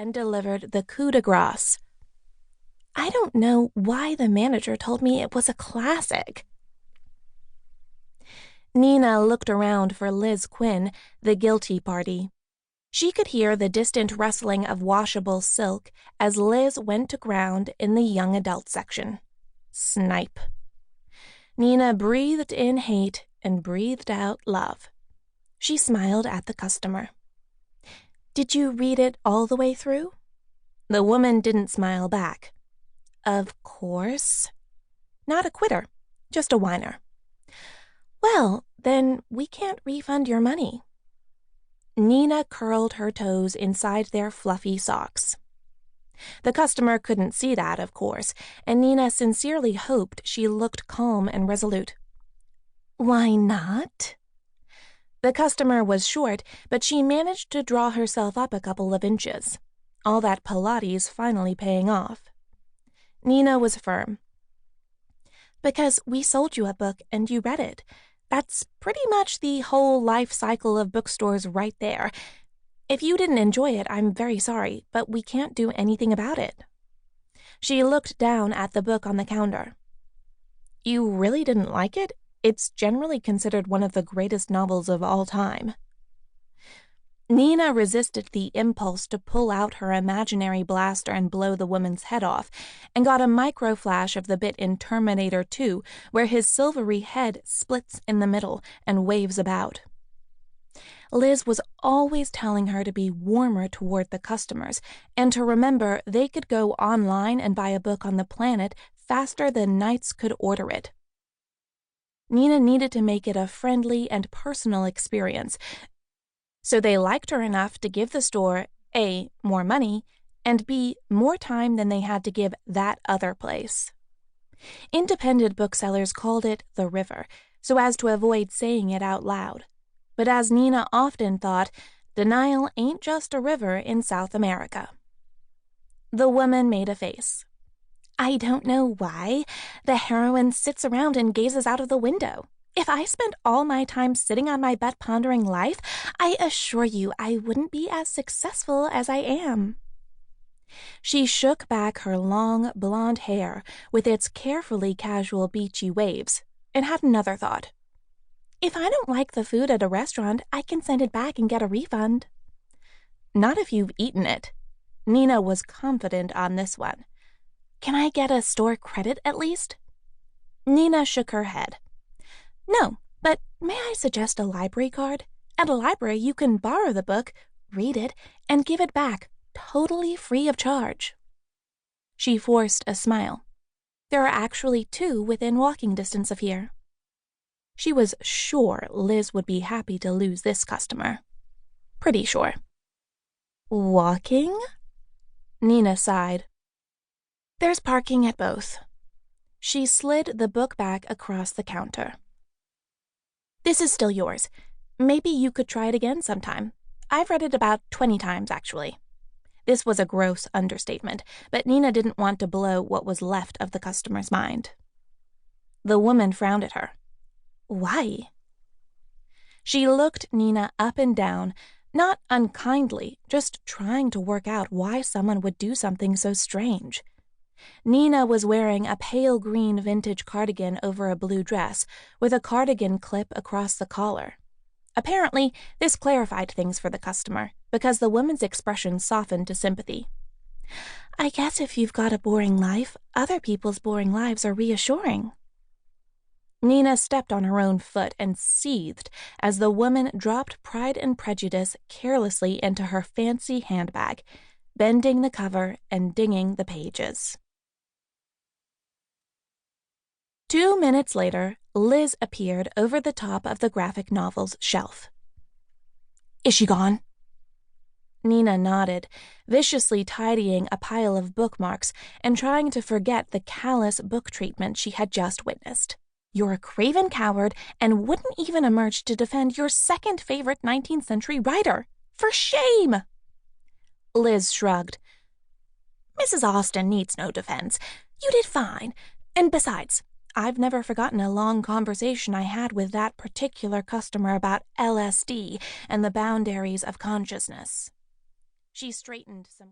and delivered the coup de grace. I don't know why the manager told me it was a classic. Nina looked around for Liz Quinn, the guilty party. She could hear the distant rustling of washable silk as Liz went to ground in the young adult section. Snipe. Nina breathed in hate and breathed out love. She smiled at the customer. "Did you read it all the way through?" The woman didn't smile back. "Of course." Not a quitter, just a whiner. "Well, then we can't refund your money." Nina curled her toes inside their fluffy socks. The customer couldn't see that, of course, and Nina sincerely hoped she looked calm and resolute. "Why not?" The customer was short, but she managed to draw herself up a couple of inches. All that Pilates finally paying off. Nina was firm. "Because we sold you a book and you read it. That's pretty much the whole life cycle of bookstores right there. If you didn't enjoy it, I'm very sorry, but we can't do anything about it." She looked down at the book on the counter. "You really didn't like it? It's generally considered one of the greatest novels of all time." Nina resisted the impulse to pull out her imaginary blaster and blow the woman's head off, and got a micro-flash of the bit in Terminator 2 where his silvery head splits in the middle and waves about. Liz was always telling her to be warmer toward the customers, and to remember they could go online and buy a book on the planet faster than Knights could order it. Nina needed to make it a friendly and personal experience, so they liked her enough to give the store A, more money, and B, more time than they had to give that other place. Independent booksellers called it the river, so as to avoid saying it out loud. But as Nina often thought, denial ain't just a river in South America. The woman made a face. "I don't know why. The heroine sits around and gazes out of the window. If I spent all my time sitting on my butt pondering life, I assure you I wouldn't be as successful as I am." She shook back her long, blonde hair with its carefully casual beachy waves, and had another thought. "If I don't like the food at a restaurant, I can send it back and get a refund." "Not if you've eaten it." Nina was confident on this one. "Can I get a store credit at least?" Nina shook her head. "No, but may I suggest a library card? At a library, you can borrow the book, read it, and give it back, totally free of charge." She forced a smile. There are actually 2 within walking distance of here. She was sure Liz would be happy to lose this customer. Pretty sure. "Walking?" Nina sighed. "There's parking at both." She slid the book back across the counter. "This is still yours. Maybe you could try it again sometime. I've read it about 20 times, actually." This was a gross understatement, but Nina didn't want to blow what was left of the customer's mind. The woman frowned at her. "Why?" She looked Nina up and down, not unkindly, just trying to work out why someone would do something so strange. Nina was wearing a pale green vintage cardigan over a blue dress, with a cardigan clip across the collar. Apparently, this clarified things for the customer, because the woman's expression softened to sympathy. "I guess if you've got a boring life, other people's boring lives are reassuring." Nina stepped on her own foot and seethed as the woman dropped Pride and Prejudice carelessly into her fancy handbag, bending the cover and dinging the pages. 2 minutes later, Liz appeared over the top of the graphic novel's shelf. "Is she gone?" Nina nodded, viciously tidying a pile of bookmarks and trying to forget the callous book treatment she had just witnessed. "You're a craven coward and wouldn't even emerge to defend your second favorite 19th century writer. For shame!" Liz shrugged. "Mrs. Austen needs no defense. You did fine. And besides, I've never forgotten a long conversation I had with that particular customer about LSD and the boundaries of consciousness." She straightened some